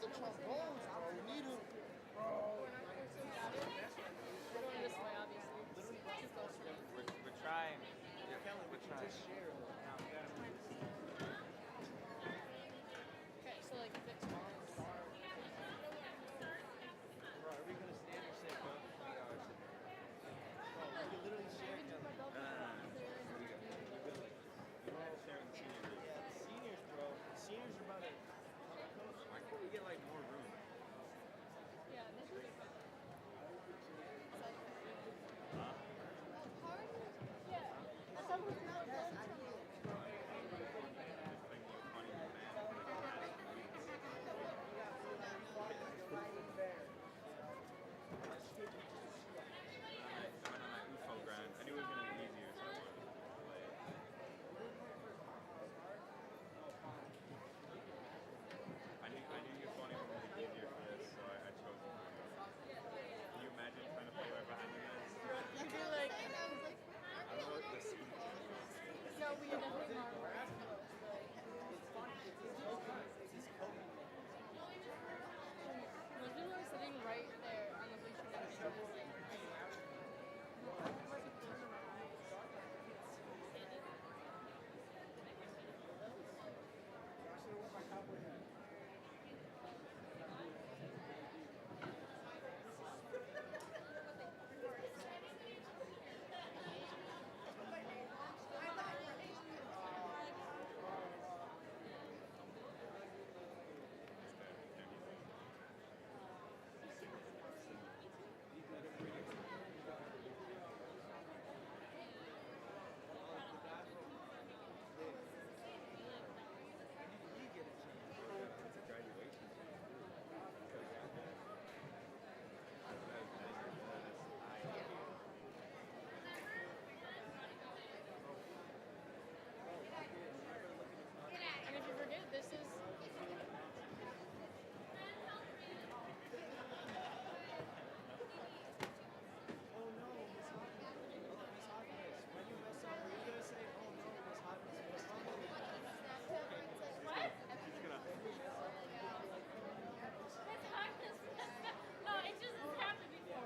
the trombones, bro. We need to. We're not going to have it. We're going this way, obviously. Too close for me. We're trying. Yeah, we're trying. Just share. Okay, so like if it's on. Bro, are we gonna stand or sit, bro? We are. Bro, we can literally share each other. Sharing seniors. Yeah, the seniors, bro. The seniors are about to. Why can't we get like more room? Yeah, this would be good. Huh? Yeah. I thought we were going to I went on my UFO grind. I knew it was going to be easier, so I wanted to play it. I knew your phone was going to be easier for this, so I chose it. Can you imagine trying to play right behind you guys? You'd be like, I wrote the scene. no, we are definitely not. Those people are sitting right there on the bleacher next to us. And if you forget, this is. Oh no, Miss Hopkins. Oh, Miss Hopkins. When you mess up, are you gonna say, oh no, Miss Hopkins, Miss Hopkins? What? She's going to... No, it just has happened before.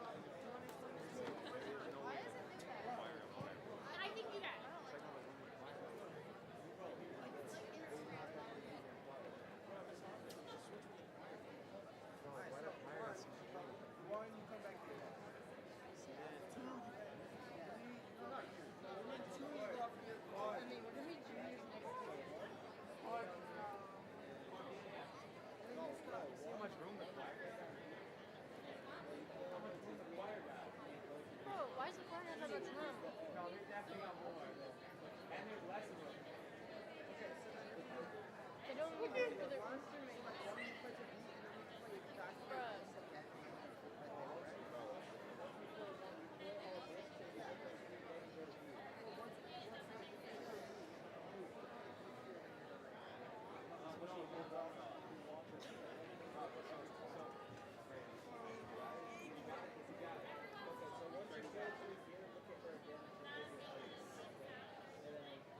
Why is it that? I think you got it. One, you come back here. Two, two, you go up here. I mean, we're going to be juniors next year. So much room to play. Bro, why is the choir have that much room? No, there's definitely not more. And there's less of them. They don't even do their instruments. Bruh.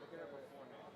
Look at her before now.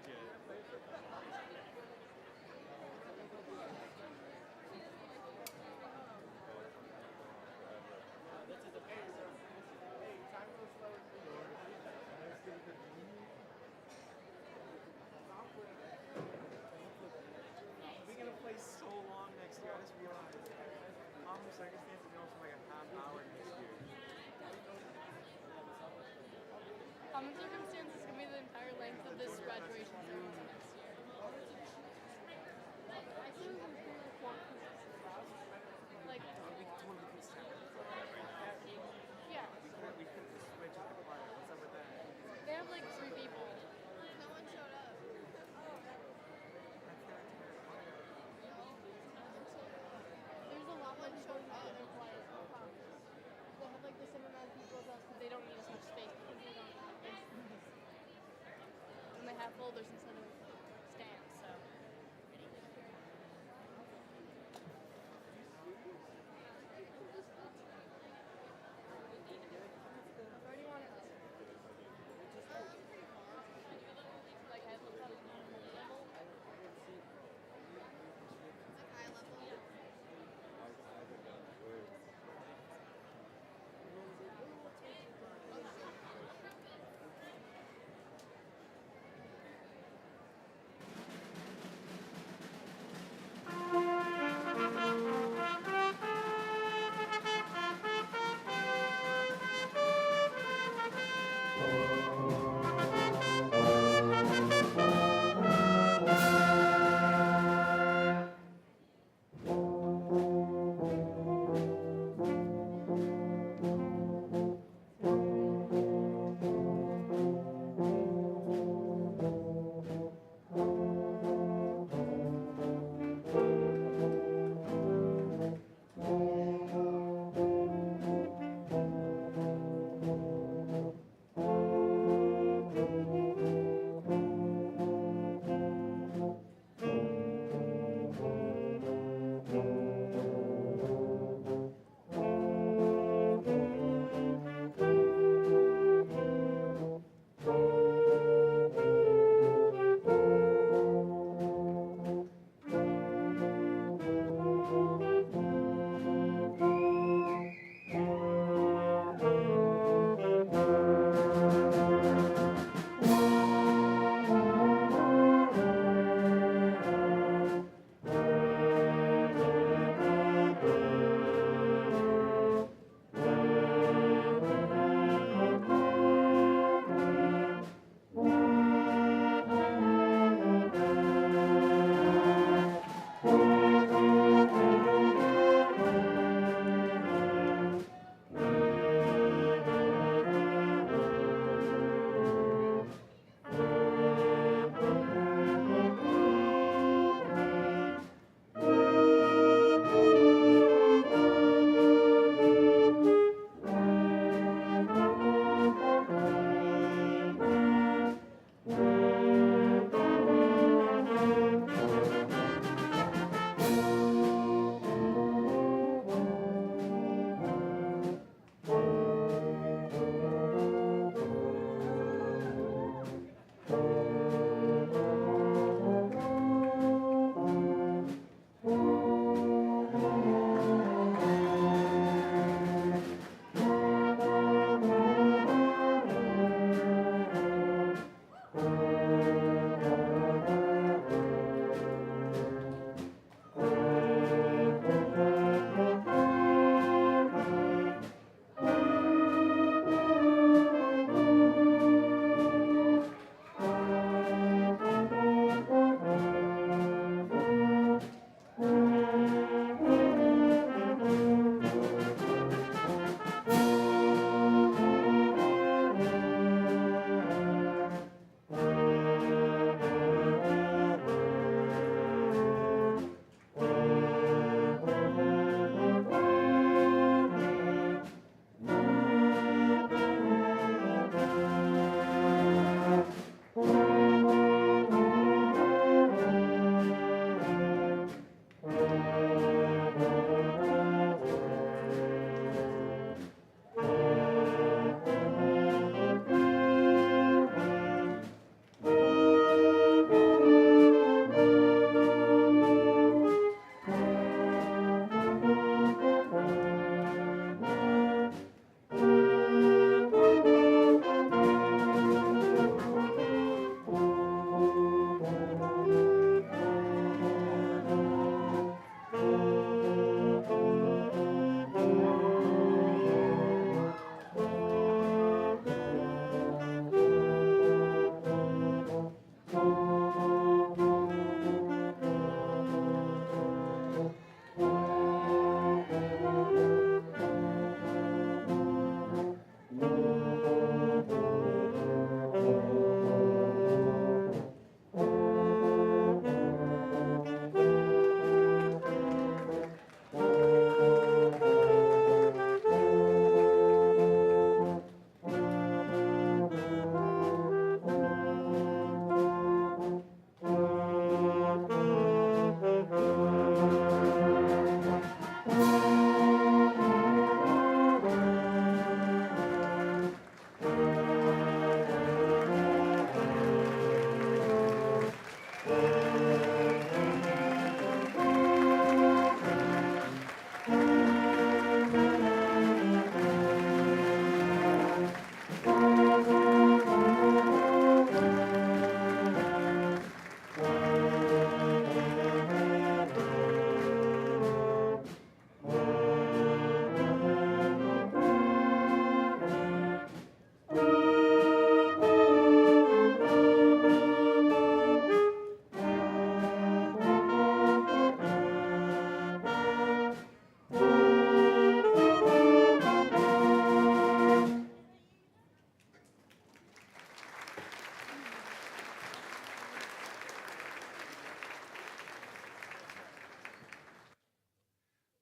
it. That's a debate. Hey, time goes slow in New York. We're gonna play so long next year. I just realized. Common circumstances going for like a half hour next year. Common circumstances can be the entire length of this graduation ceremony next year. I feel like I'm pretty like, We totally could start. yeah, We could just switch the choir. What's up with that? they have like 3 people. No one showed up. There's a lot more people in the other choirs. They have like the same amount of people as us, but they don't need as much space because they don't have instruments. And they have folders instead of stands, so. Where do you want it? Like I looked up level. It's like eye level.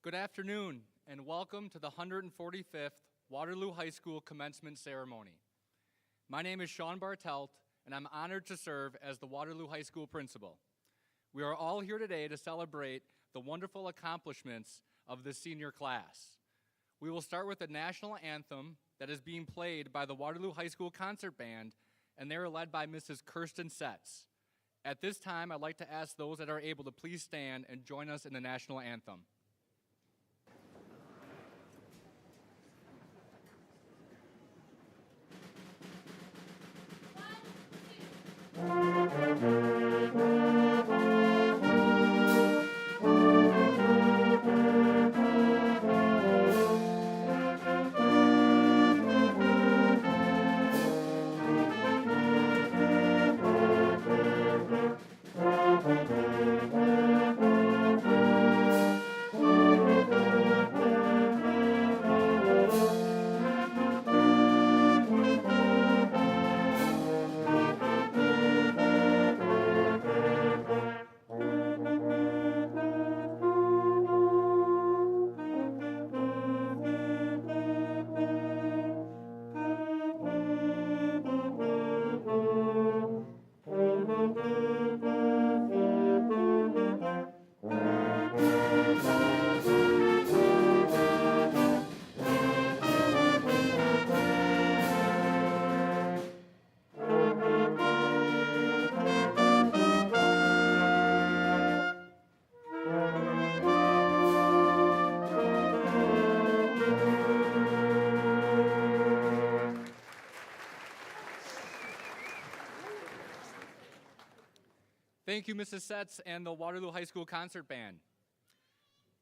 Good afternoon, and welcome to the 145th Waterloo High School Commencement Ceremony. My name is Sean Bartelt, and I'm honored to serve as the Waterloo High School principal. We are all here today to celebrate the wonderful accomplishments of the senior class. We will start with the national anthem that is being played by the Waterloo High School Concert Band, and they are led by Mrs. Kirsten Setz. At this time, I'd like to ask those that are able to please stand and join us in the national anthem. Thank you, Mrs. Setz and the Waterloo High School Concert Band.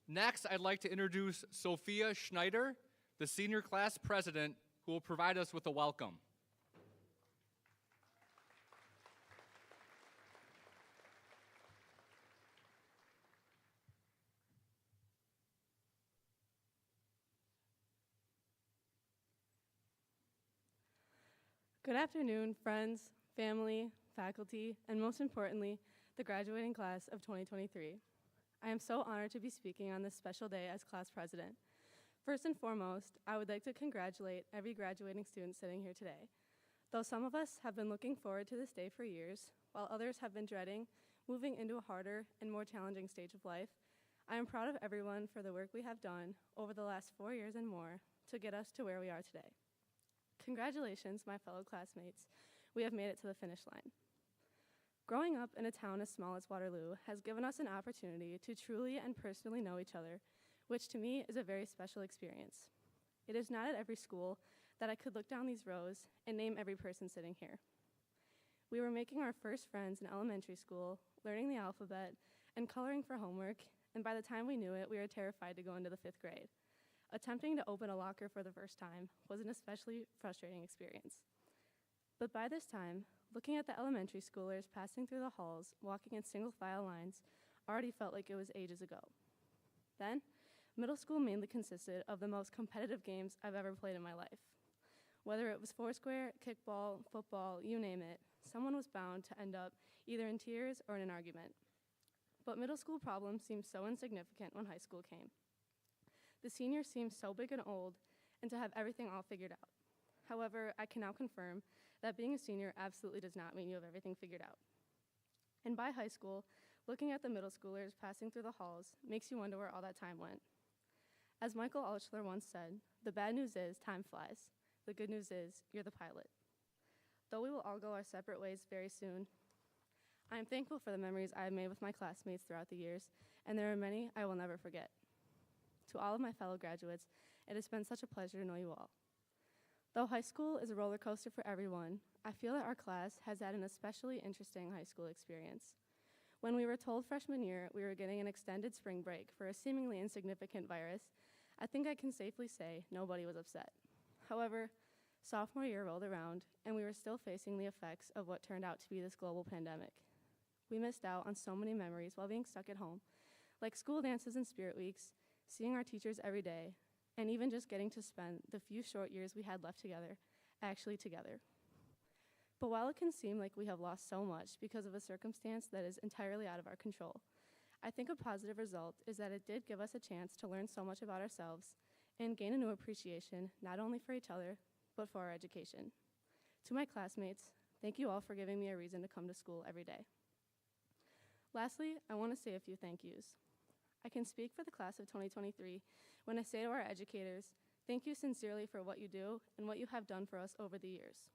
Next, I'd like to introduce Sophia Schneider, the senior class president, who will provide us with a welcome. Good afternoon, friends, family, faculty, and most importantly, the graduating class of 2023. I am so honored to be speaking on this special day as class president. First and foremost, I would like to congratulate every graduating student sitting here today. Though some of us have been looking forward to this day for years, while others have been dreading moving into a harder and more challenging stage of life, I am proud of everyone for the work we have done over the last 4 years and more to get us to where we are today. Congratulations, my fellow classmates. We have made it to the finish line. Growing up in a town as small as Waterloo has given us an opportunity to truly and personally know each other, which to me is a very special experience. It is not at every school that I could look down these rows and name every person sitting here. We were making our first friends in elementary school, learning the alphabet, and coloring for homework, and by the time we knew it, we were terrified to go into the 5th grade. Attempting to open a locker for the first time was an especially frustrating experience. But by this time, looking at the elementary schoolers passing through the halls, walking in single file lines, already felt like it was ages ago. Then, middle school mainly consisted of the most competitive games I've ever played in my life. Whether it was foursquare, kickball, football, you name it, someone was bound to end up either in tears or in an argument. But middle school problems seemed so insignificant when high school came. The seniors seemed so big and old, and to have everything all figured out. However, I can now confirm that being a senior absolutely does not mean you have everything figured out. And by high school, looking at the middle schoolers passing through the halls makes you wonder where all that time went. As Michael Altschuler once said, the bad news is time flies. The good news is you're the pilot. Though we will all go our separate ways very soon, I am thankful for the memories I have made with my classmates throughout the years, and there are many I will never forget. To all of my fellow graduates, it has been such a pleasure to know you all. Though high school is a roller coaster for everyone, I feel that our class has had an especially interesting high school experience. When we were told freshman year we were getting an extended spring break for a seemingly insignificant virus, I think I can safely say nobody was upset. However, sophomore year rolled around, and we were still facing the effects of what turned out to be this global pandemic. We missed out on so many memories while being stuck at home, like school dances and spirit weeks, seeing our teachers every day, and even just getting to spend the few short years we had left together, actually together. But while it can seem like we have lost so much because of a circumstance that is entirely out of our control, I think a positive result is that it did give us a chance to learn so much about ourselves and gain a new appreciation, not only for each other, but for our education. To my classmates, thank you all for giving me a reason to come to school every day. Lastly, I want to say a few thank yous. I can speak for the class of 2023 when I say to our educators, thank you sincerely for what you do and what you have done for us over the years.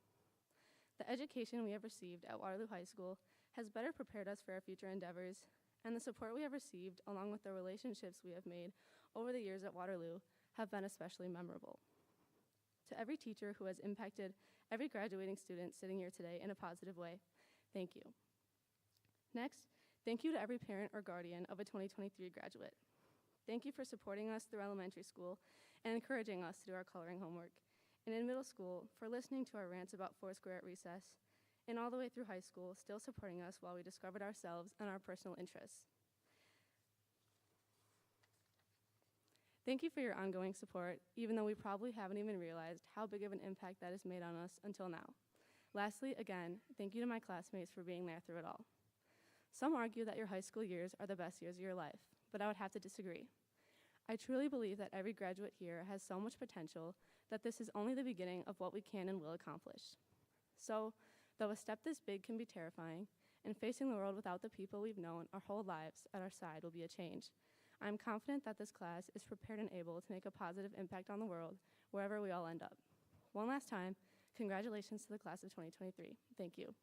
The education we have received at Waterloo High School has better prepared us for our future endeavors, and the support we have received, along with the relationships we have made over the years at Waterloo, have been especially memorable. To every teacher who has impacted every graduating student sitting here today in a positive way, thank you. Next, thank you to every parent or guardian of a 2023 graduate. Thank you for supporting us through elementary school and encouraging us to do our coloring homework, and in middle school for listening to our rants about Foursquare at recess, and all the way through high school, still supporting us while we discovered ourselves and our personal interests. Thank you for your ongoing support, even though we probably haven't even realized how big of an impact that has made on us until now. Lastly, again, thank you to my classmates for being there through it all. Some argue that your high school years are the best years of your life, but I would have to disagree. I truly believe that every graduate here has so much potential that this is only the beginning of what we can and will accomplish. So, though a step this big can be terrifying, and facing the world without the people we've known our whole lives at our side will be a change, I'm confident that this class is prepared and able to make a positive impact on the world wherever we all end up. One last time, congratulations to the class of 2023. Thank you.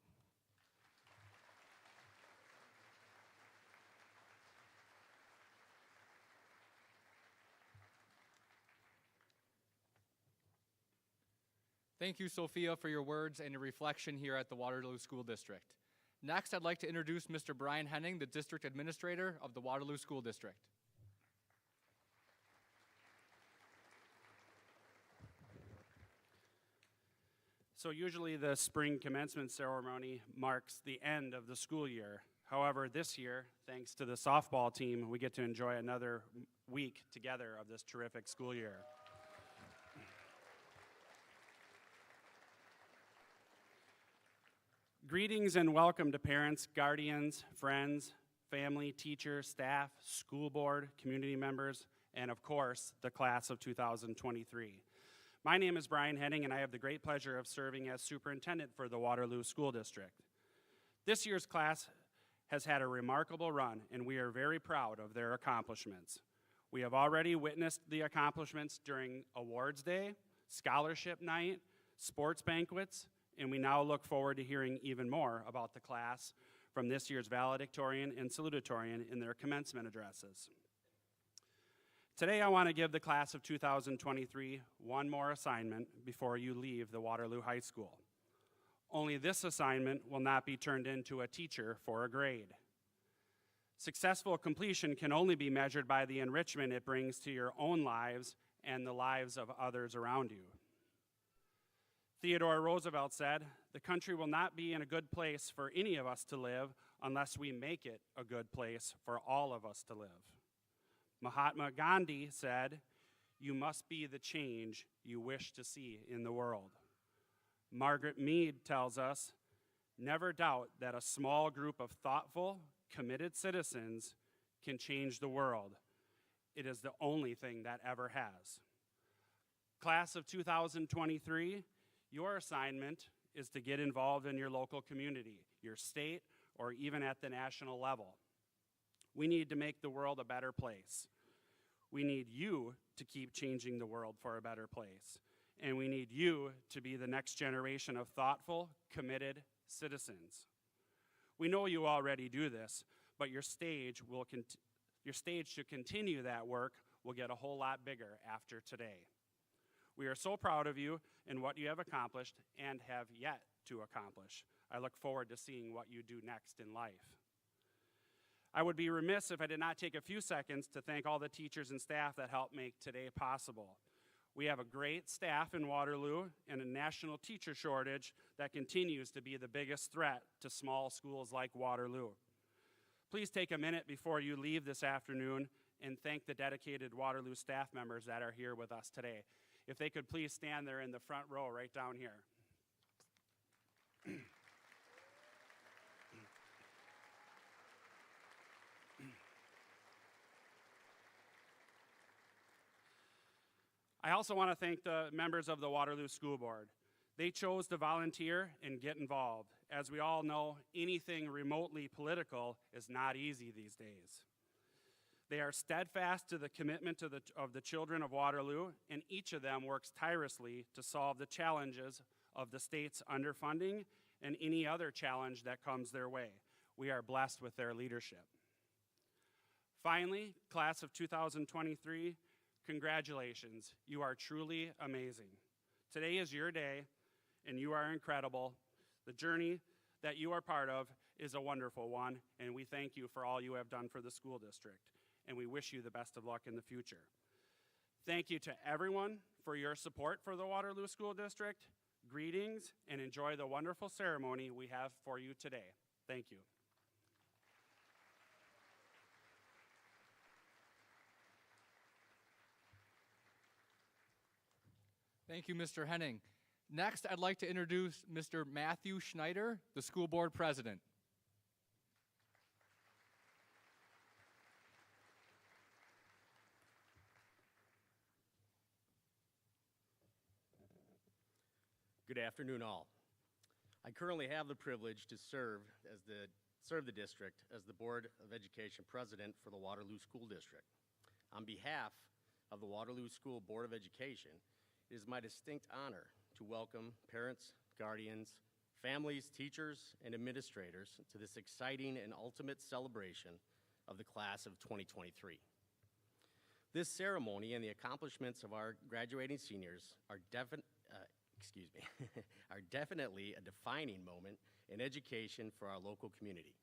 Thank you, Sophia, for your words and your reflection here at the Waterloo School District. Next, I'd like to introduce Mr. Brian Henning, the District Administrator of the Waterloo School District. So usually the spring commencement ceremony marks the end of the school year. However, this year, thanks to the softball team, we get to enjoy another week together of this terrific school year. Greetings and welcome to parents, guardians, friends, family, teachers, staff, school board, community members, and of course, the class of 2023. My name is Brian Henning, and I have the great pleasure of serving as superintendent for the Waterloo School District. This year's class has had a remarkable run, and we are very proud of their accomplishments. We have already witnessed the accomplishments during Awards Day, Scholarship Night, sports banquets, and we now look forward to hearing even more about the class from this year's valedictorian and salutatorian in their commencement addresses. Today, I want to give the class of 2023 one more assignment before you leave the Waterloo High School. Only this assignment will not be turned into a teacher for a grade. Successful completion can only be measured by the enrichment it brings to your own lives and the lives of others around you. Theodore Roosevelt said, "The country will not be in a good place for any of us to live unless we make it a good place for all of us to live." Mahatma Gandhi said, "You must be the change you wish to see in the world." Margaret Mead tells us, "Never doubt that a small group of thoughtful, committed citizens can change the world. It is the only thing that ever has." Class of 2023, your assignment is to get involved in your local community, your state, or even at the national level. We need to make the world a better place. We need you to keep changing the world for a better place. And we need you to be the next generation of thoughtful, committed citizens. We know you already do this, but your stage to continue that work will get a whole lot bigger after today. We are so proud of you and what you have accomplished and have yet to accomplish. I look forward to seeing what you do next in life. I would be remiss if I did not take a few seconds to thank all the teachers and staff that helped make today possible. We have a great staff in Waterloo and a national teacher shortage that continues to be the biggest threat to small schools like Waterloo. Please take a minute before you leave this afternoon and thank the dedicated Waterloo staff members that are here with us today. If they could please stand there in the front row right down here. I also want to thank the members of the Waterloo School Board. They chose to volunteer and get involved. As we all know, anything remotely political is not easy these days. They are steadfast to the commitment of the children of Waterloo, and each of them works tirelessly to solve the challenges of the state's underfunding and any other challenge that comes their way. We are blessed with their leadership. Finally, class of 2023, congratulations. You are truly amazing. Today is your day, and you are incredible. The journey that you are part of is a wonderful one, and we thank you for all you have done for the school district, and we wish you the best of luck in the future. Thank you to everyone for your support for the Waterloo School District. Greetings, and enjoy the wonderful ceremony we have for you today. Thank you. Thank you, Mr. Henning. Next, I'd like to introduce Mr. Matthew Schneider, the school board president. Good afternoon, all. I currently have the privilege to serve the district as the Board of Education President for the Waterloo School District. On behalf of the Waterloo School Board of Education, it is my distinct honor to welcome parents, guardians, families, teachers, and administrators to this exciting and ultimate celebration of the class of 2023. This ceremony and the accomplishments of our graduating seniors are are definitely a defining moment in education for our local community.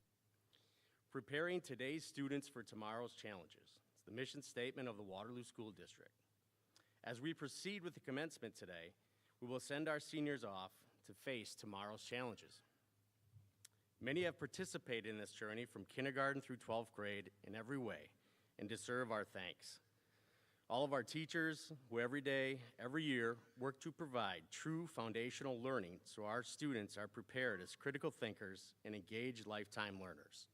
Preparing today's students for tomorrow's challenges is the mission statement of the Waterloo School District. As we proceed with the commencement today, we will send our seniors off to face tomorrow's challenges. Many have participated in this journey from kindergarten through 12th grade in every way and deserve our thanks. All of our teachers who every day, every year, work to provide true foundational learning so our students are prepared as critical thinkers and engaged lifetime learners.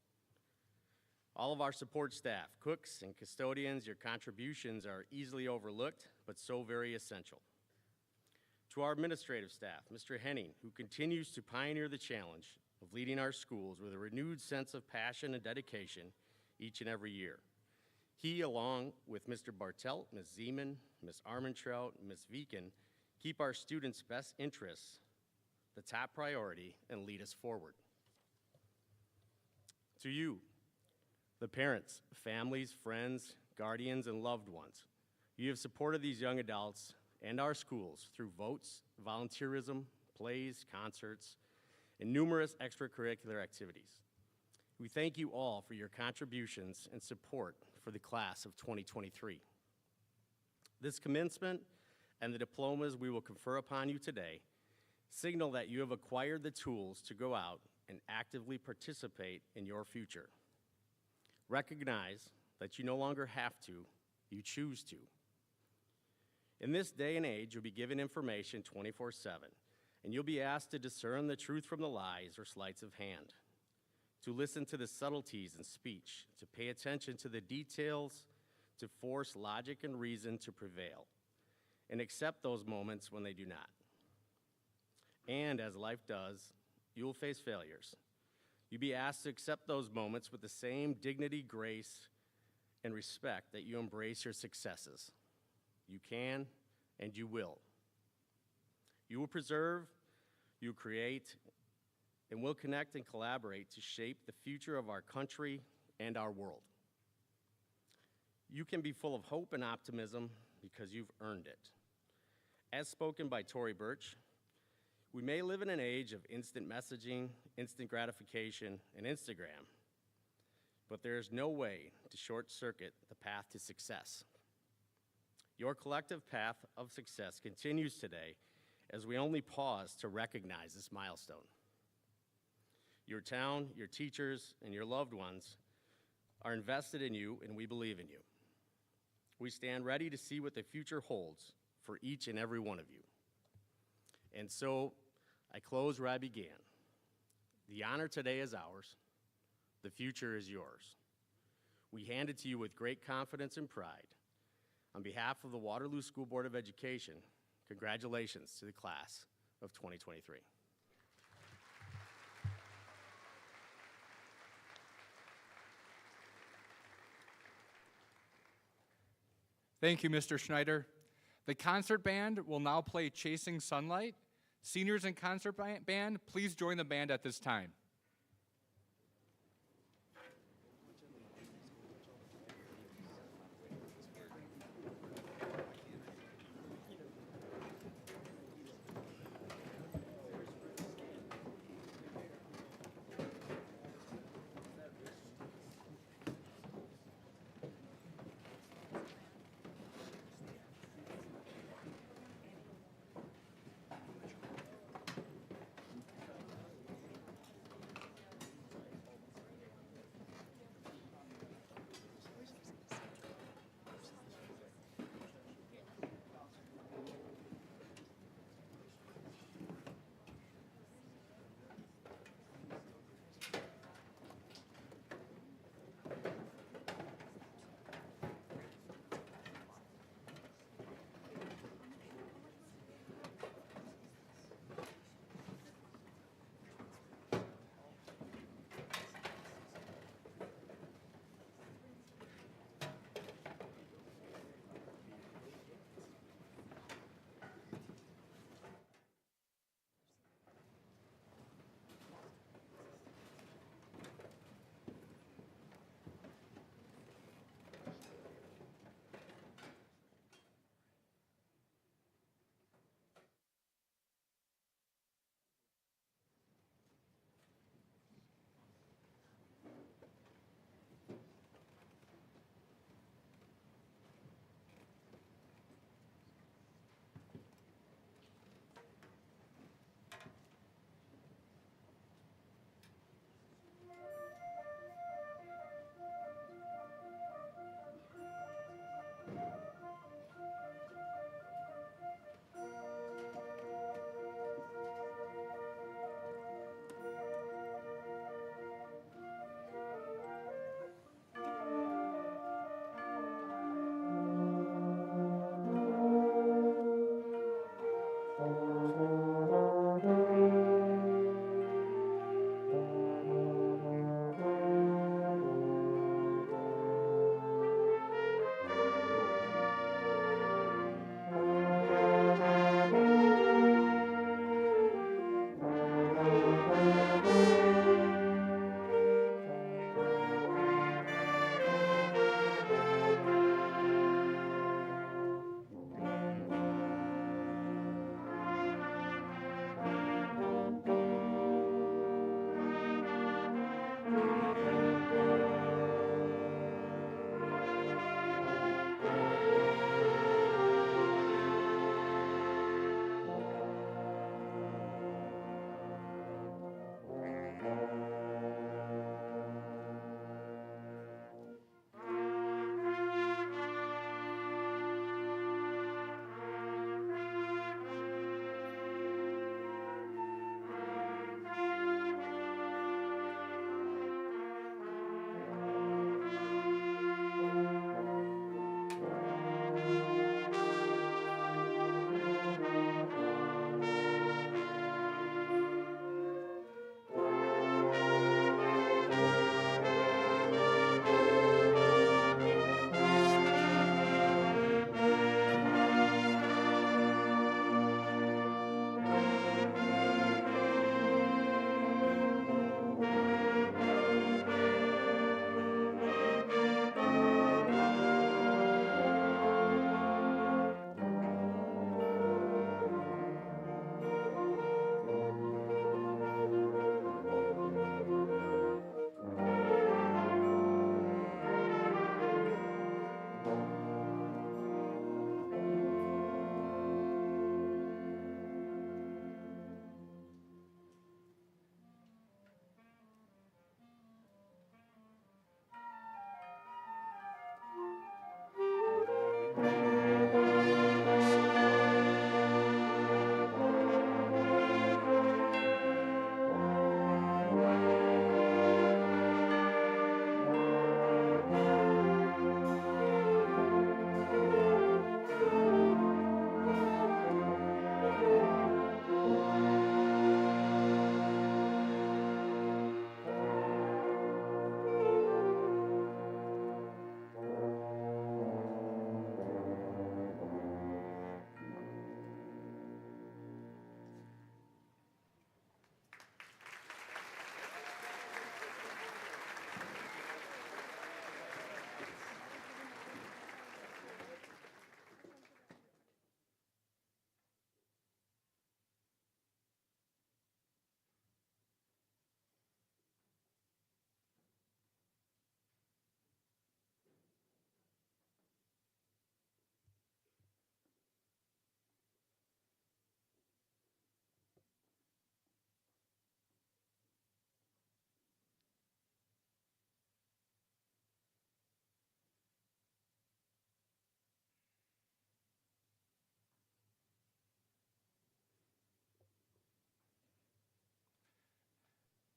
All of our support staff, cooks and custodians, your contributions are easily overlooked, but so very essential. To our administrative staff, Mr. Henning, who continues to pioneer the challenge of leading our schools with a renewed sense of passion and dedication each and every year. He, along with Mr. Bartelt, Ms. Zeman, Ms. Armentrout, and Ms. Viken, keep our students' best interests the top priority and lead us forward. To you, the parents, families, friends, guardians, and loved ones, you have supported these young adults and our schools through votes, volunteerism, plays, concerts, and numerous extracurricular activities. We thank you all for your contributions and support for the class of 2023. This commencement and the diplomas we will confer upon you today signal that you have acquired the tools to go out and actively participate in your future. Recognize that you no longer have to, you choose to. In this day and age, you'll be given information 24/7, and you'll be asked to discern the truth from the lies or sleights of hand, to listen to the subtleties in speech, to pay attention to the details, to force logic and reason to prevail, and accept those moments when they do not. And as life does, you will face failures. You'll be asked to accept those moments with the same dignity, grace, and respect that you embrace your successes. You can, and you will. You will preserve, you will create, and will connect and collaborate to shape the future of our country and our world. You can be full of hope and optimism because you've earned it. As spoken by Tory Burch, we may live in an age of instant messaging, instant gratification, and Instagram, but there is no way to short-circuit the path to success. Your collective path of success continues today as we only pause to recognize this milestone. Your town, your teachers, and your loved ones are invested in you, and we believe in you. We stand ready to see what the future holds for each and every one of you. And so, I close where I began. The honor today is ours. The future is yours. We hand it to you with great confidence and pride. On behalf of the Waterloo School Board of Education, congratulations to the class of 2023. Thank you, Mr. Schneider. The concert band will now play Chasing Sunlight. Seniors in concert band, please join the band at this time.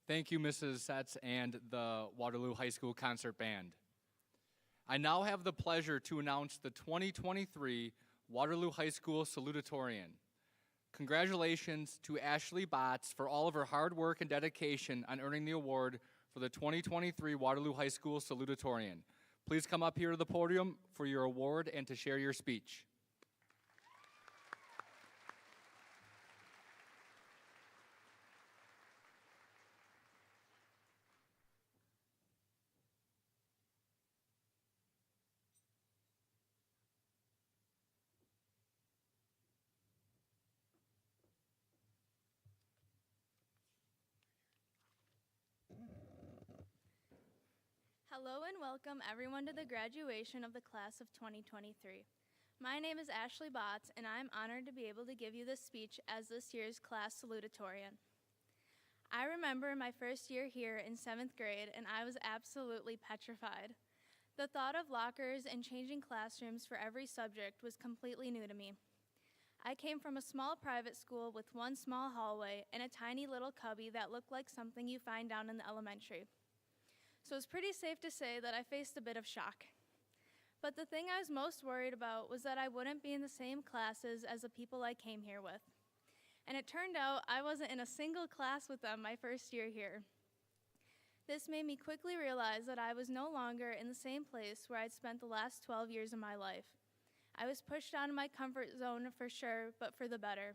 Thank you, Mrs. Setz and the Waterloo High School Concert Band. I now have the pleasure to announce the 2023 Waterloo High School Salutatorian. Congratulations to Ashley Botts for all of her hard work and dedication on earning the award for the 2023 Waterloo High School Salutatorian. Please come up here to the podium for your award and to share your speech. Hello and welcome everyone to the graduation of the class of 2023. My name is Ashley Botts and I'm honored to be able to give you this speech as this year's class salutatorian. I remember my first year here in 7th grade and I was absolutely petrified. The thought of lockers and changing classrooms for every subject was completely new to me. I came from a small private school with one small hallway and a tiny little cubby that looked like something you find down in the elementary. So it's pretty safe to say that I faced a bit of shock. But the thing I was most worried about was that I wouldn't be in the same classes as the people I came here with. And it turned out I wasn't in a single class with them my first year here. This made me quickly realize that I was no longer in the same place where I'd spent the last 12 years of my life. I was pushed out of my comfort zone for sure, but for the better.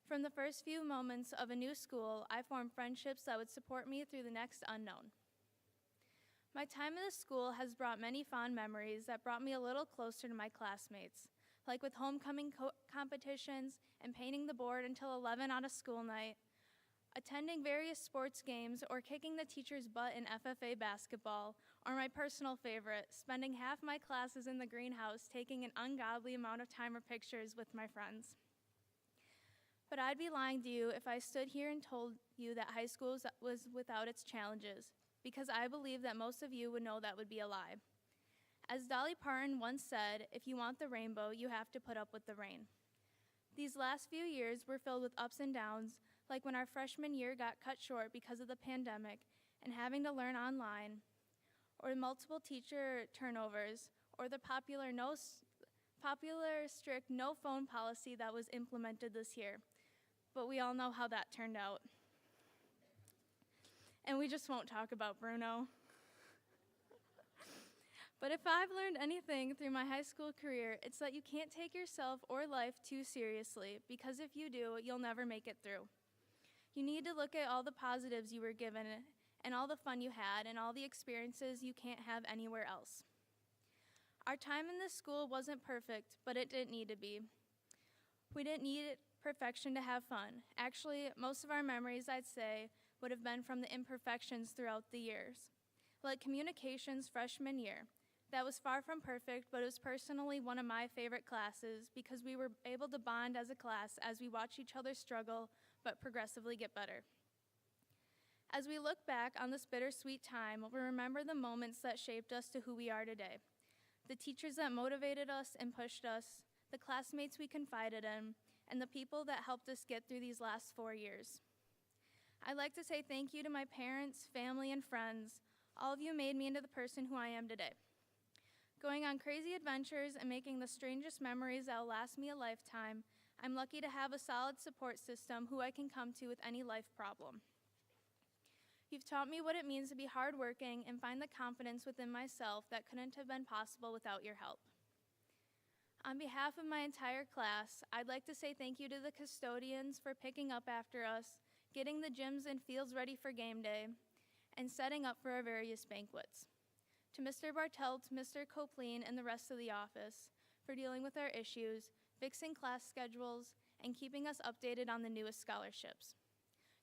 From the first few moments of a new school, I formed friendships that would support me through the next unknown. My time in the school has brought many fond memories that brought me a little closer to my classmates, like with homecoming competitions and painting the board until 11 on a school night, attending various sports games, or kicking the teacher's butt in FFA basketball, or my personal favorite, spending half my classes in the greenhouse taking an ungodly amount of time or pictures with my friends. But I'd be lying to you if I stood here and told you that high school was without its challenges, because I believe that most of you would know that would be a lie. As Dolly Parton once said, if you want the rainbow, you have to put up with the rain. These last few years were filled with ups and downs, like when our freshman year got cut short because of the pandemic and having to learn online, or multiple teacher turnovers, or the popular strict no phone policy that was implemented this year. But we all know how that turned out. And we just won't talk about Bruno. But if I've learned anything through my high school career, it's that you can't take yourself or life too seriously, because if you do, you'll never make it through. You need to look at all the positives you were given and all the fun you had and all the experiences you can't have anywhere else. Our time in this school wasn't perfect, but it didn't need to be. We didn't need perfection to have fun. Actually, most of our memories, I'd say, would have been from the imperfections throughout the years. Like communications freshman year. That was far from perfect, but it was personally one of my favorite classes because we were able to bond as a class as we watched each other struggle, but progressively get better. As we look back on this bittersweet time, we remember the moments that shaped us to who we are today. The teachers that motivated us and pushed us, the classmates we confided in, and the people that helped us get through these last 4 years. I'd like to say thank you to my parents, family, and friends. All of you made me into the person who I am today. Going on crazy adventures and making the strangest memories that will last me a lifetime, I'm lucky to have a solid support system who I can come to with any life problem. You've taught me what it means to be hardworking and find the confidence within myself that couldn't have been possible without your help. On behalf of my entire class, I'd like to say thank you to the custodians for picking up after us, getting the gyms and fields ready for game day, and setting up for our various banquets. To Mr. Bartelt, Mr. Copleen, and the rest of the office for dealing with our issues, fixing class schedules, and keeping us updated on the newest scholarships.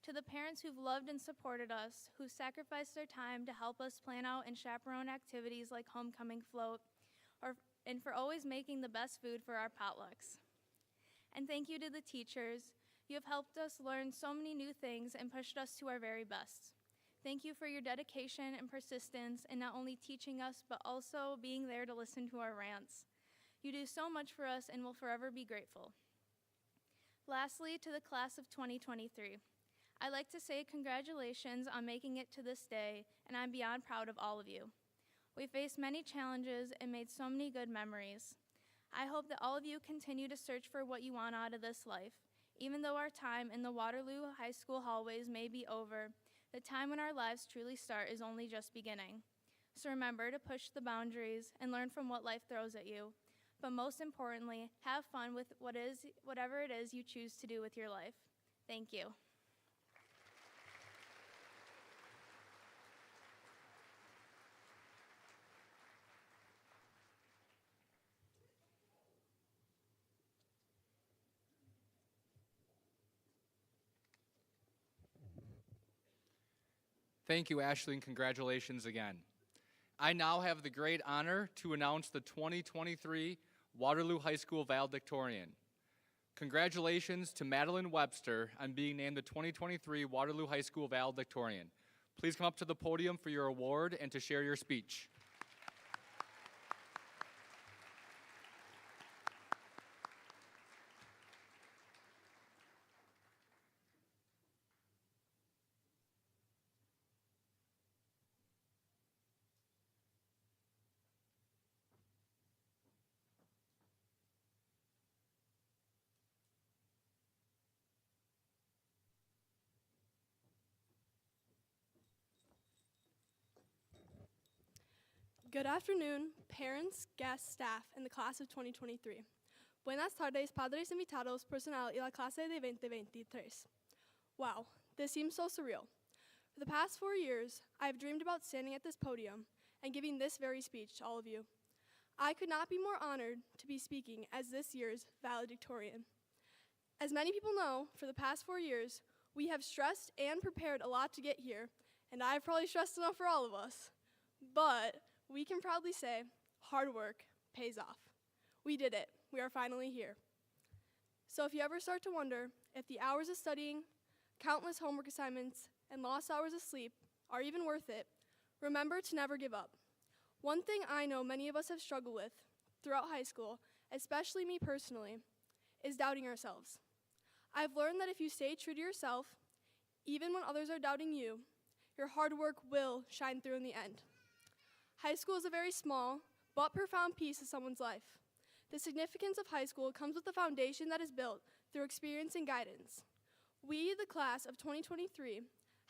To the parents who've loved and supported us, who sacrificed their time to help us plan out and chaperone activities like homecoming float, and for always making the best food for our potlucks. And thank you to the teachers. You have helped us learn so many new things and pushed us to our very best. Thank you for your dedication and persistence in not only teaching us, but also being there to listen to our rants. You do so much for us and will forever be grateful. Lastly, to the class of 2023, I'd like to say congratulations on making it to this day, and I'm beyond proud of all of you. We faced many challenges and made so many good memories. I hope that all of you continue to search for what you want out of this life. Even though our time in the Waterloo High School hallways may be over, the time when our lives truly start is only just beginning. So remember to push the boundaries and learn from what life throws at you. But most importantly, have fun with whatever it is you choose to do with your life. Thank you. Thank you, Ashley, and congratulations again. I now have the great honor to announce the 2023 Waterloo High School valedictorian. Congratulations to Madeline Webster on being named the 2023 Waterloo High School valedictorian. Please come up to the podium for your award and to share your speech. Good afternoon, parents, guests, staff, and the class of 2023. Buenas tardes, padres invitados, personal y la clase de 2023. Wow, this seems so surreal. For the past 4 years, I've dreamed about standing at this podium and giving this very speech to all of you. I could not be more honored to be speaking as this year's valedictorian. As many people know, for the past 4 years, we have stressed and prepared a lot to get here, and I've probably stressed enough for all of us. But we can proudly say, hard work pays off. We did it. We are finally here. So if you ever start to wonder if the hours of studying, countless homework assignments, and lost hours of sleep are even worth it, remember to never give up. One thing I know many of us have struggled with throughout high school, especially me personally, is doubting ourselves. I've learned that if you stay true to yourself, even when others are doubting you, your hard work will shine through in the end. High school is a very small but profound piece of someone's life. The significance of high school comes with the foundation that is built through experience and guidance. We, the class of 2023,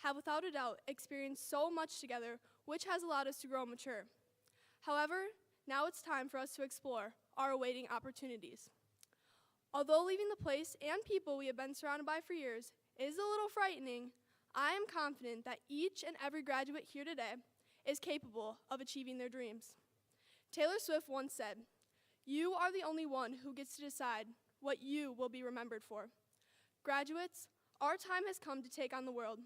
have without a doubt experienced so much together, which has allowed us to grow and mature. However, now it's time for us to explore our awaiting opportunities. Although leaving the place and people we have been surrounded by for years is a little frightening, I am confident that each and every graduate here today is capable of achieving their dreams. Taylor Swift once said, "You are the only one who gets to decide what you will be remembered for." Graduates, our time has come to take on the world.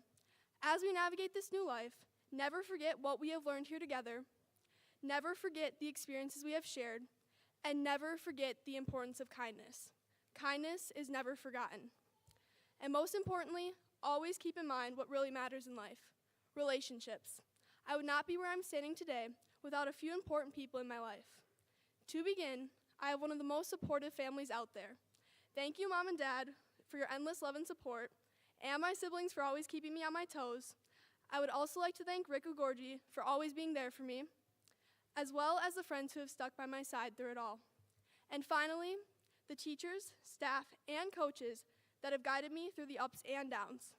As we navigate this new life, never forget what we have learned here together, never forget the experiences we have shared, and never forget the importance of kindness. Kindness is never forgotten. And most importantly, always keep in mind what really matters in life: relationships. I would not be where I'm standing today without a few important people in my life. To begin, I have one of the most supportive families out there. Thank you, Mom and Dad, for your endless love and support, and my siblings for always keeping me on my toes. I would also like to thank Rick Ogorji for always being there for me, as well as the friends who have stuck by my side through it all. And finally, the teachers, staff, and coaches that have guided me through the ups and downs.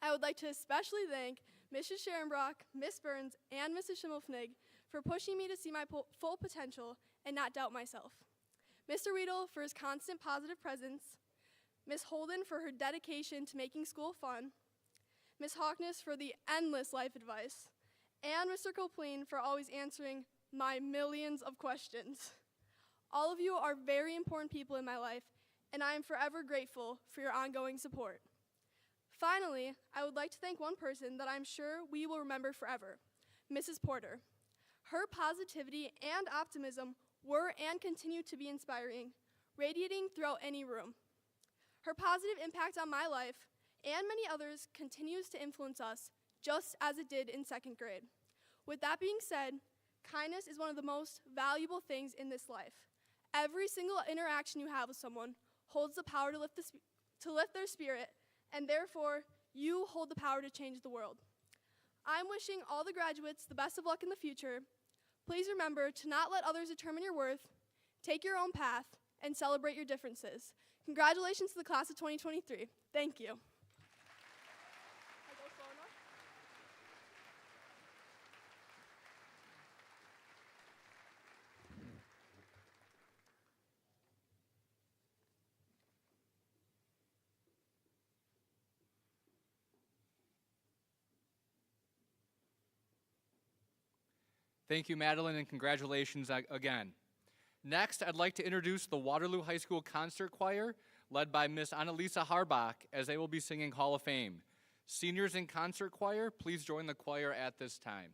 I would like to especially thank Mrs. Scherenbrock, Miss Burns, and Mrs. Schimmelfnig for pushing me to see my full potential and not doubt myself. Mr. Riedel for his constant positive presence, Miss Holden for her dedication to making school fun, Miss Hawkness for the endless life advice, and Mr. Copleen for always answering my millions of questions. All of you are very important people in my life, and I am forever grateful for your ongoing support. Finally, I would like to thank one person that I'm sure we will remember forever, Mrs. Porter. Her positivity and optimism were and continue to be inspiring, radiating throughout any room. Her positive impact on my life and many others continues to influence us, just as it did in second grade. With that being said, kindness is one of the most valuable things in this life. Every single interaction you have with someone holds the power to lift their spirit, and therefore, You hold the power to change the world. I'm wishing all the graduates the best of luck in the future. Please remember to not let others determine your worth, take your own path, and celebrate your differences. Congratulations to the class of 2023. Thank you. Thank you, Madeline, and congratulations again. Next, I'd like to introduce the Waterloo High School Concert Choir, led by Miss Annalisa Harbach, as they will be singing Hall of Fame. Seniors in Concert Choir, please join the choir at this time.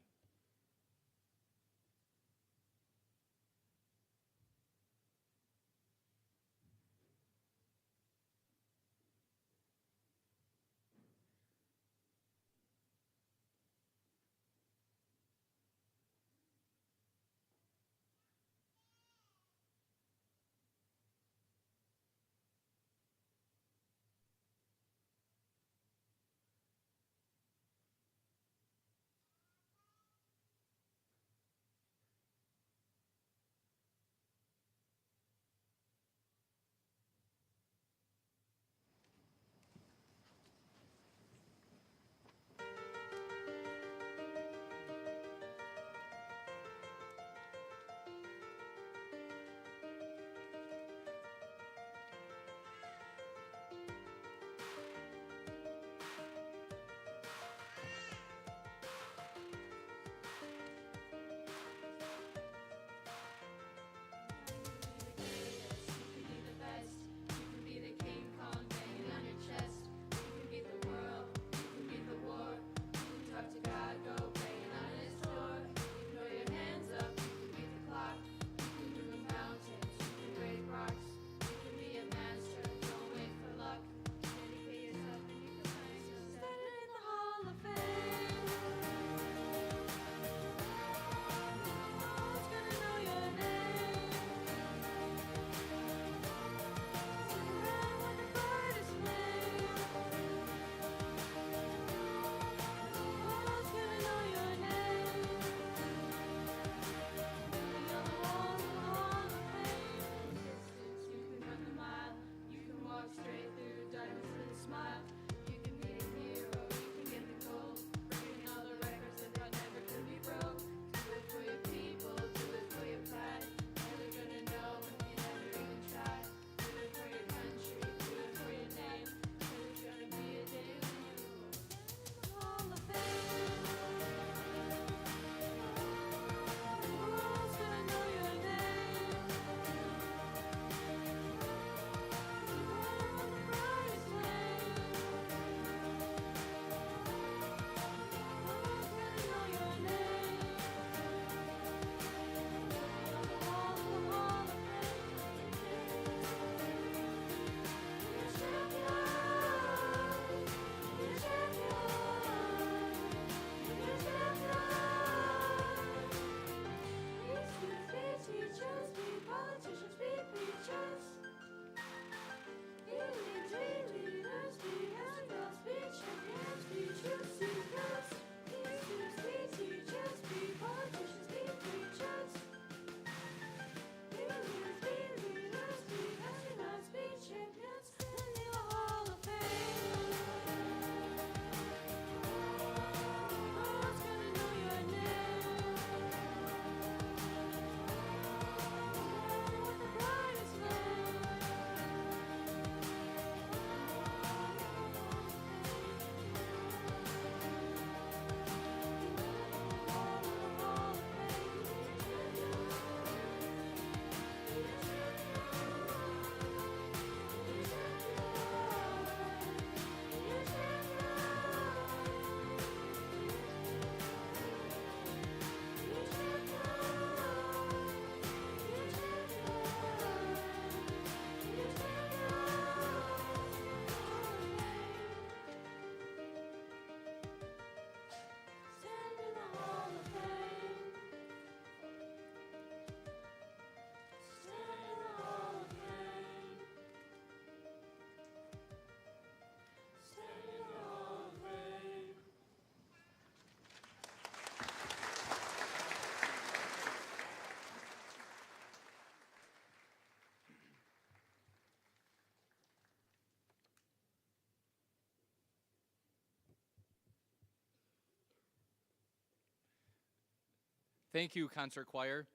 Thank you, Concert Choir.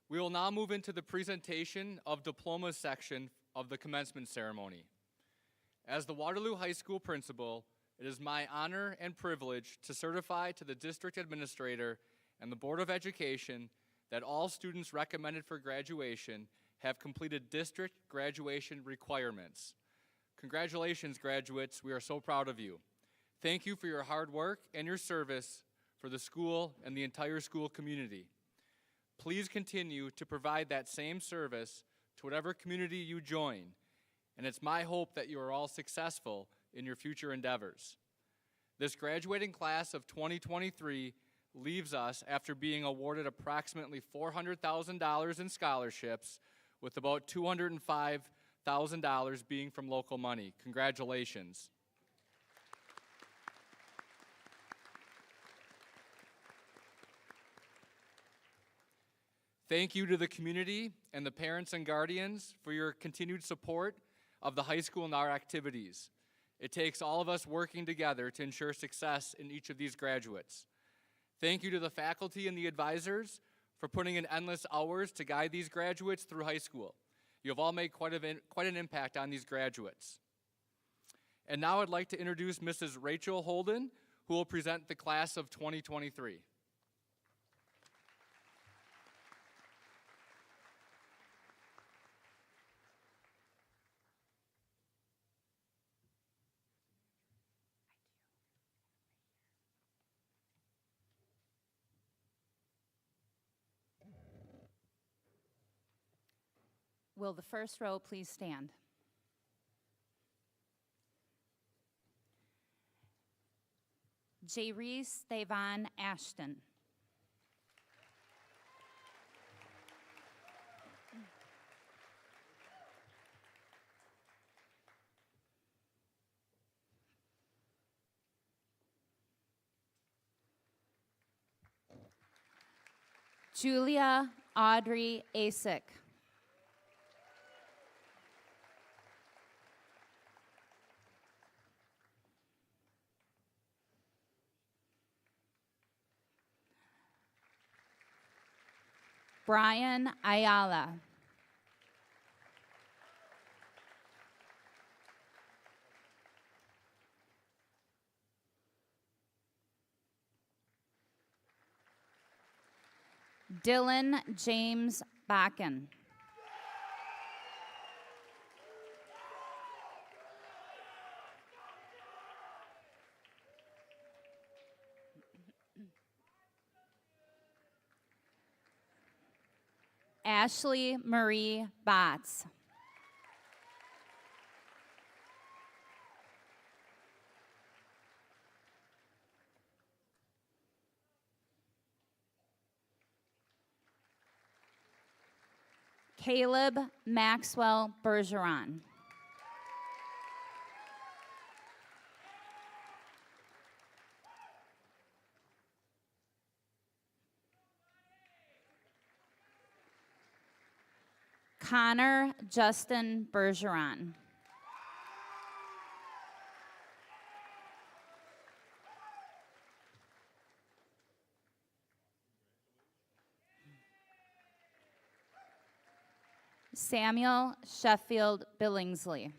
We will now move into the presentation of diplomas section of the commencement ceremony. As the Waterloo High School principal, it is my honor and privilege to certify to the district administrator and the Board of Education that all students recommended for graduation have completed district graduation requirements. Congratulations, graduates. We are so proud of you. Thank you for your hard work and your service for the school and the entire school community. Please continue to provide that same service to whatever community you join, and it's my hope that you are all successful in your future endeavors. This graduating class of 2023 leaves us after being awarded approximately $400,000 in scholarships, with about $205,000 being from local money. Congratulations. Thank you to the community and the parents and guardians for your continued support of the high school and our activities. It takes all of us working together to ensure success in each of these graduates. Thank you to the faculty and the advisors for putting in endless hours to guide these graduates through high school. You have all made quite an impact on these graduates. And now I'd like to introduce Mrs. Rachel Holden, who will present the class of 2023. Will the first row please stand? Jareese Thavon Ashton. Julia Audrey Asick. Brian Ayala. Dylan James Bakken. Ashley Marie Batts. Caleb Maxwell Bergeron. Connor Justin Bergeron. Samuel Sheffield Billingsley.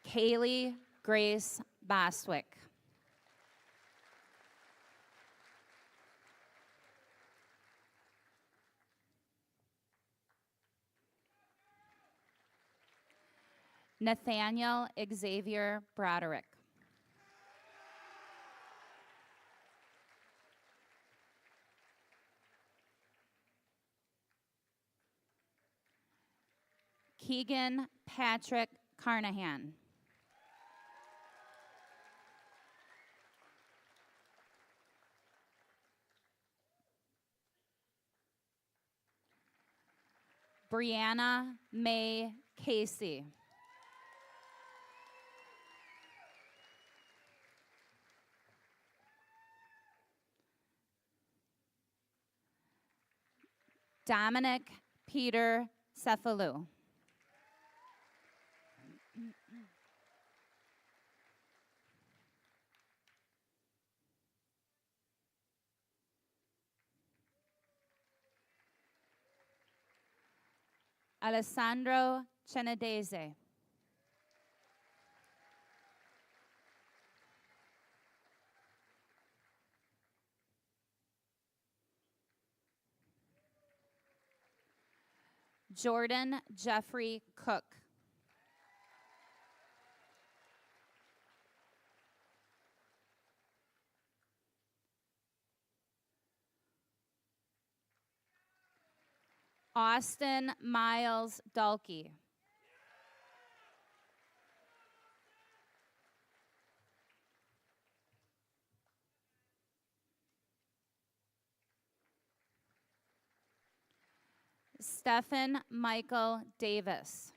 Kaylee Grace Bostwick. Nathaniel Xavier Broderick. Keegan Patrick Carnahan. Brianna May Casey. Dominic Peter Cephalou. Alessandro Cenedese. Jordan Jeffrey Cook. Austin Miles Dalkey. Stephen Michael Davis.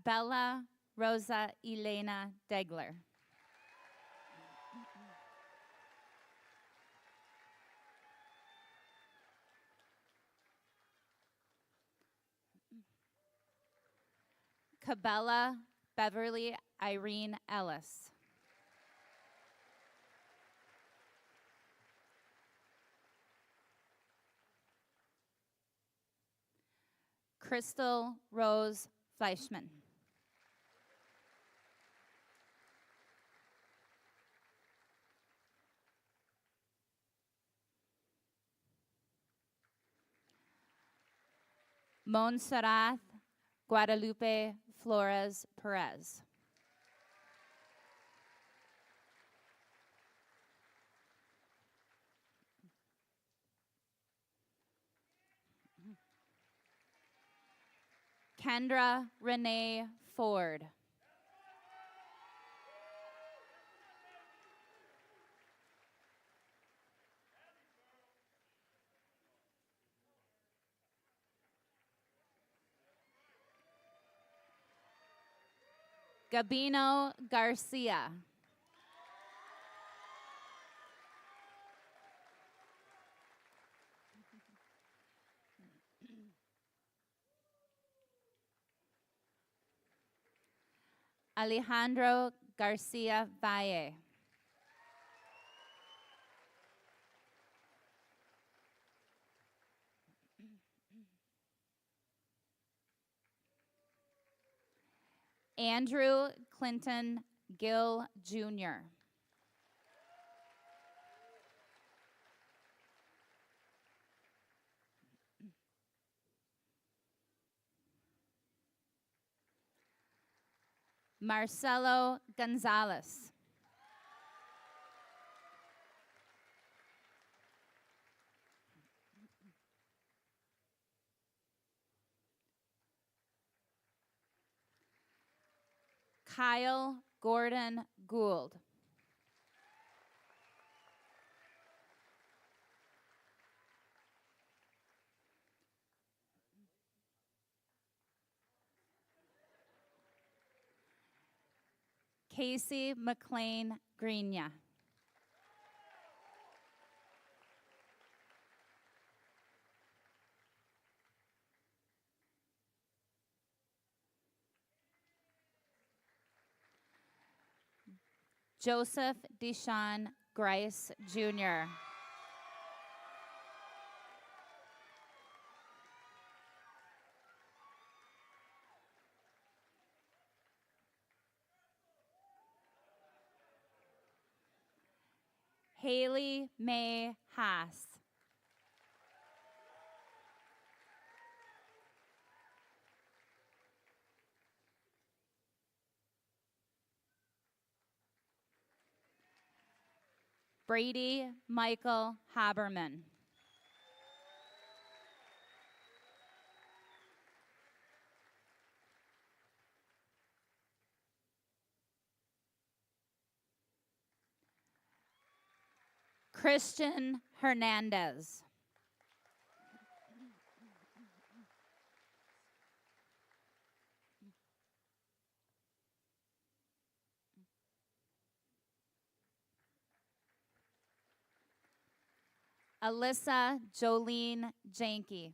Bella Rosa Elena Degler. Cabela Beverly Irene Ellis. Crystal Rose Fleischman. Montserrat Guadalupe Flores Perez. Kendra Renee Ford. Gabino Garcia. Alejandro Garcia Valle. Andrew Clinton Gill Jr. Marcelo Gonzalez. Kyle Gordon Gould. Casey McLean Greenya. Joseph Deshaun Grice Jr. Haley Mae Haas. Brady Michael Haberman. Christian Hernandez. Alyssa Jolene Janke.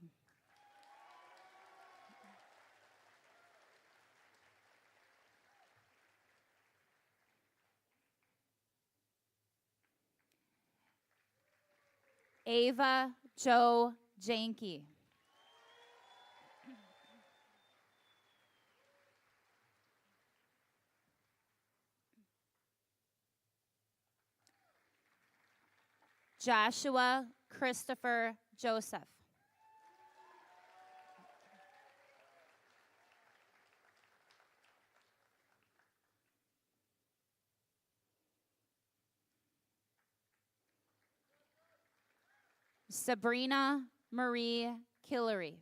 Ava Jo Janke. Joshua Christopher Joseph. Sabrina Marie Killery.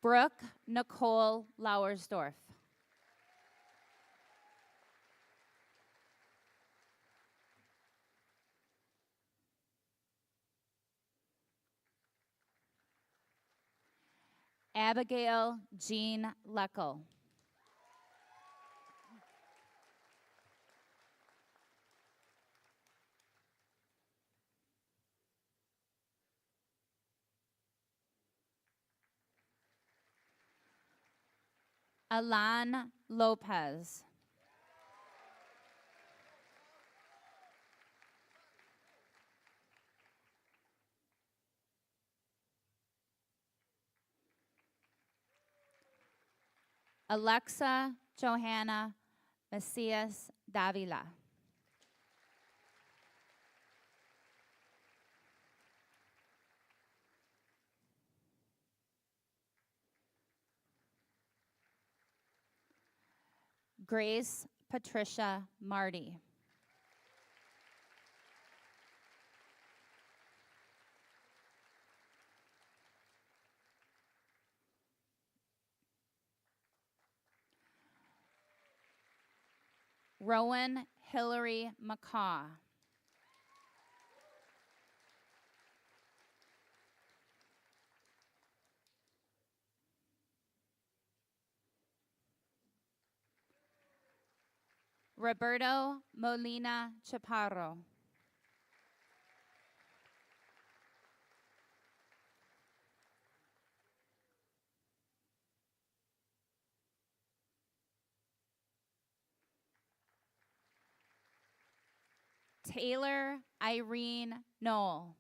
Brooke Nicole Lauersdorf. Abigail Jean Leckel. Alan Lopez. Alexa Johanna Macias Davila. Grace Patricia Marty. Rowan Hillary McCaw. Roberto Molina Chaparro. Taylor Irene Knoll.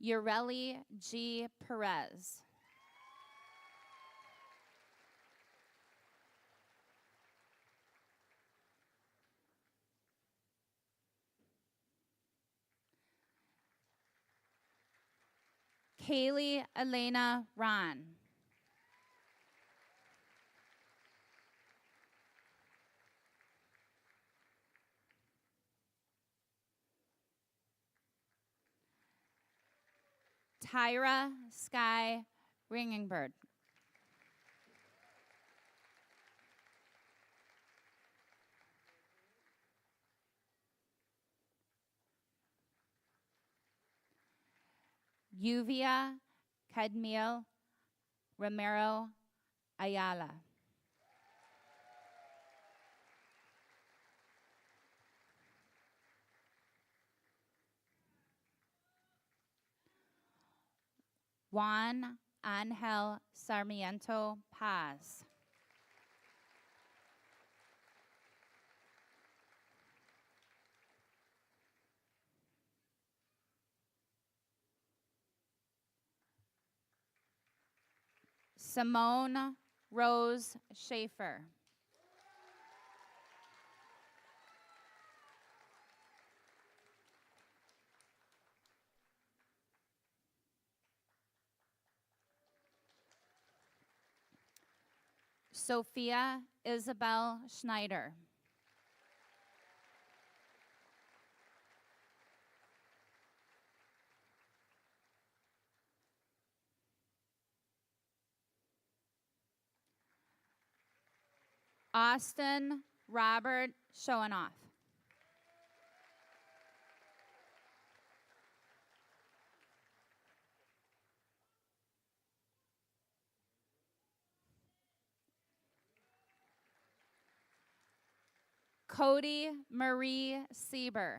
Ureli G. Perez. Kaylee Elena Ron. Tyra Sky Ringingbird. Yuvia Cadmiel Romero Ayala. Juan Angel Sarmiento Paz. Simone Rose Schaefer. Sophia Isabel Schneider. Austin Robert Showenoff. Cody Marie Sieber.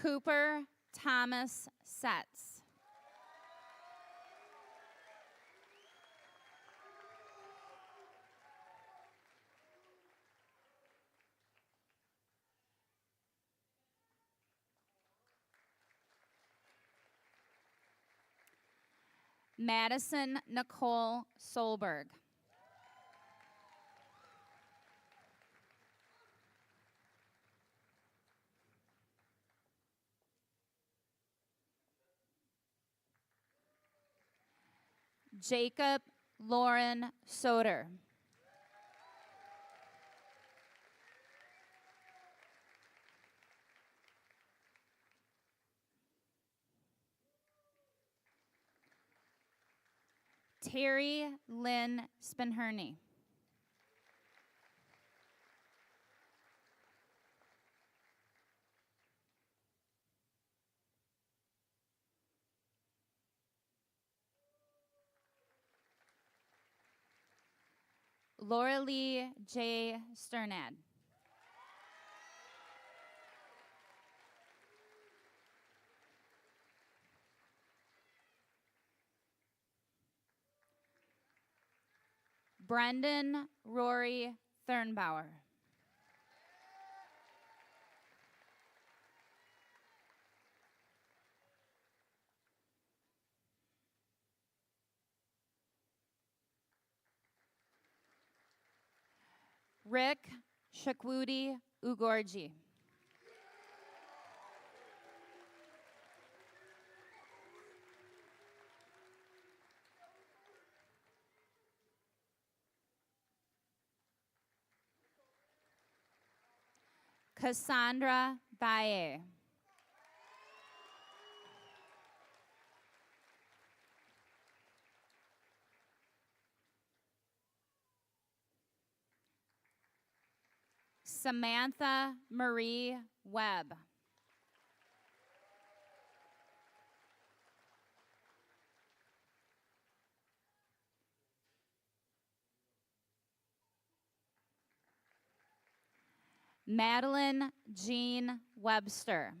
Cooper Thomas Setz. Madison Nicole Solberg. Jacob Lauren Soder. Terry Lynn Spinherney. Laura Lee J. Sternad. Brendan Rory Thurnbauer. Rick Shakwudi Ugorji. Cassandra Baye. Samantha Marie Webb. Madeline Jean Webster.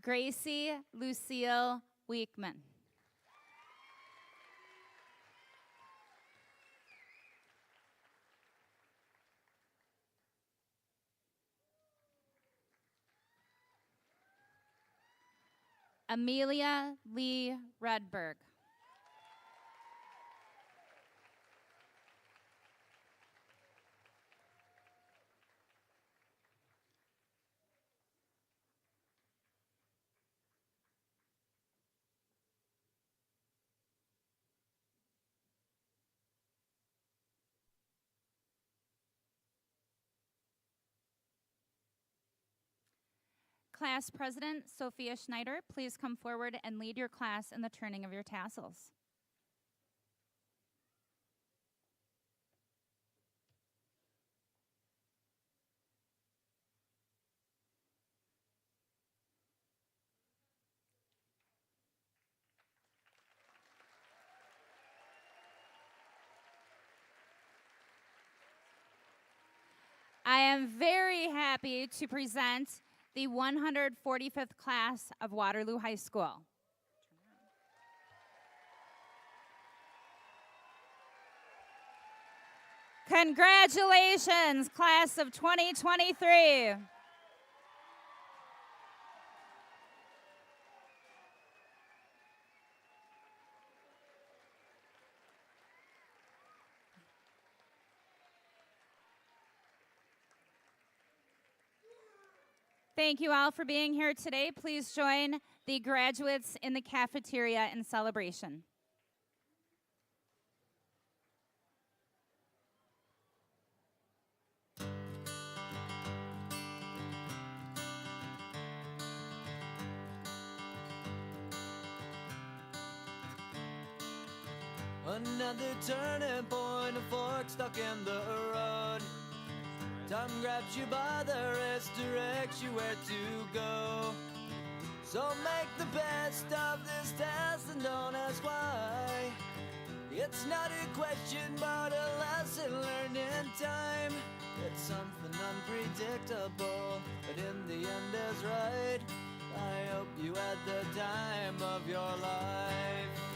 Gracie Lucille Weekman. Amelia Lee Redberg. Class President Sophia Schneider, please come forward and lead your class in the turning of your tassels. I am very happy to present the 145th class of Waterloo High School. Congratulations, class of 2023. Thank you all for being here today. Please join the graduates in the cafeteria in celebration. Another turning point, a fork stuck in the road. Time grabs you by the wrist, directs you where to go. So make the best of this test and don't ask why. It's not a question but a lesson learned in time. It's something unpredictable, but in the end is right. I hope you had the time of your life.